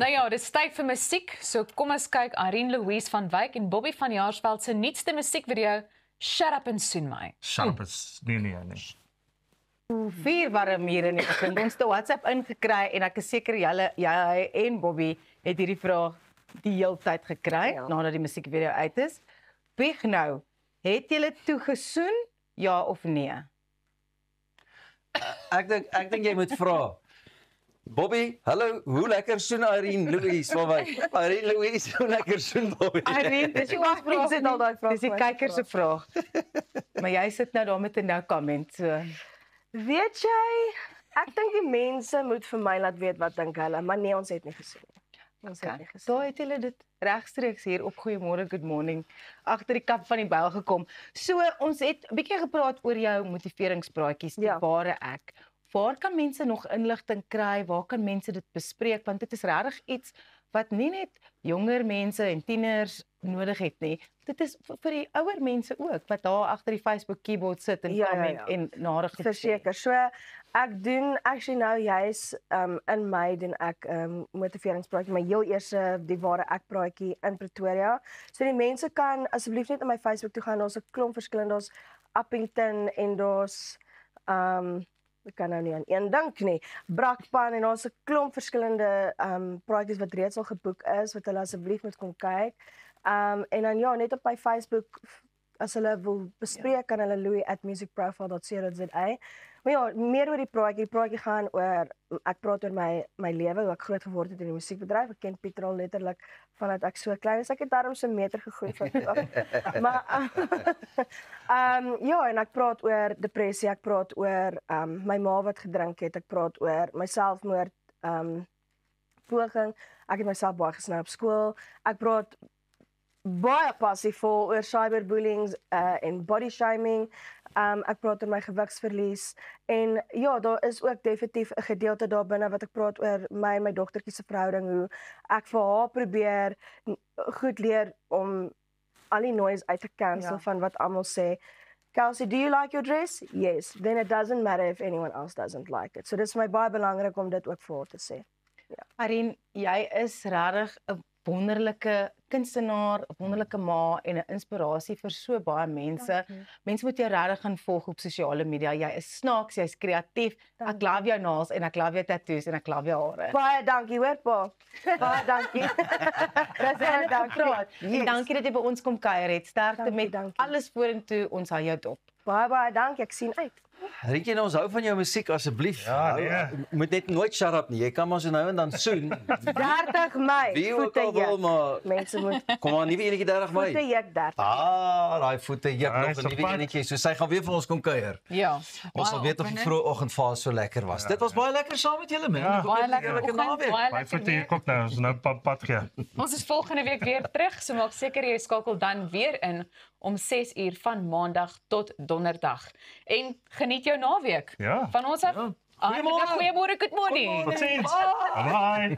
Nou ja, dit is tyd vir musiek, so kom ons kyk Irene Louise van Wyk en Bobby van Jaarsveld se nuutste musiekvideo, Shut Up and Soon My. Shut up is nee. 4 warm hier in die begin. Ons het 'n WhatsApp ingekry en ek is seker jy en Bobby het hierdie vraag die hele tyd gekry nadat die musiekvideo uit is. Bieg nou, het julle toe gesoen, ja of nee? Ek dink jy moet vra. Bobby, hallo, hoe lekker soen Irene Louise van Wyk? Irene Louise, hoe lekker soen Bobby? Irene, dis die vraag. Sit al daai vraag. Dis die kykers se vraag. Maar jy sit nou daar met 'n nou comment so. Weet jy, ek dink die mense moet vir my laat weet wat dink hulle, maar nee, ons het nie gesien nie. Ons het nie gesien. Daar het julle dit regstreeks hier op Goeiemôre, Good Morning agter die kap van die bel gekom. So ons het 'n bietjie gepraat oor jou motiveringspraatjies, die ware ek. Waar kan mense nog inligting kry? Waar kan mense dit bespreek? Want dit is regtig iets wat nie net jonger mense en tieners nodig het nie. Dit is vir die ouer mense ook wat daar agter die Facebook keyboard sit en comment en narig goed sê. Verseker. So ek doen actually nou juis in Mei doen ek motiveringspraatjie, my heel eerste die ware ek praatjie in Pretoria. So die mense kan asseblief net op my Facebook toe gaan. Daar's 'n klomp verskillende, daar's Appington en daar's ek kan nou nie aan een dink nie. Brakpan en daar's 'n klomp verskillende praatjies wat reeds al geboek is wat hulle asseblief moet kom kyk. En dan ja, net op my Facebook as hulle wil bespreek kan hulle louis@musicprofile.co.za. Maar ja, meer oor die praatjie gaan oor ek praat oor my lewe, hoe ek groot geword het in die musiekbedryf. Ek ken Pieter al letterlik vandat ek so klein was. Ek het daarom so 'n meter gegroei van toe af. Maar ja, en ek praat oor depressie, ek praat oor my ma wat gedrink het, ek praat oor my selfmoord poging. Ek het myself baie gesny op skool. Ek praat baie passievol oor cyberbullying en body shaming. Ek praat oor my gewigsverlies en ja, daar is ook definitief 'n gedeelte daar binne wat ek praat oor my en my dogtertjie se verhouding, hoe ek vir haar probeer goed leer om al die noise uit te cancel van wat almal sê. Kelsey, do you like your dress? Yes. Then it doesn't matter if anyone else doesn't like it. So dit is my baie belangrik om dit ook vir haar te sê. Ja. Irene, jy is regtig 'n wonderlike kunstenaar, 'n wonderlike ma en 'n inspirasie vir so baie mense. Mense moet jou regtig gaan volg op sosiale media. Jy is snaaks, jy's kreatief. Ek love jou naels en ek love jou tattoos en ek love jou hare. Baie dankie, hoor pa. Baie dankie. Baie dankie. En dankie dat jy by ons kom kuier het. Sterkte met alles vorentoe. Ons hou jou dop. Baie dankie. Ek sien uit. Rientjie, ons hou van jou musiek asseblief. Ja, moet net nooit shut up nie. Jy kan maar so nou en dan soen. 30 Mei. Wie ook al wil, maar mense moet kom maar nuwe enetjie 30 Mei. Voete juk 30. Daai voete juk nog 'n nuwe enetjie. So sy gaan weer vir ons kom kuier. Ja. Ons sal weet of die vroeë oggendfase so lekker was. Dit was baie lekker saam met julle, man. Baie lekker naweek. Baie voete hier kom nou, ons nou pad gee. Ons is volgende week weer terug, so maak seker jy skakel dan weer in om 6 uur van Maandag tot Donderdag. En geniet jou naweek. Ja. Van ons af. Goeiemôre, good morning. Tot ziens. Bye.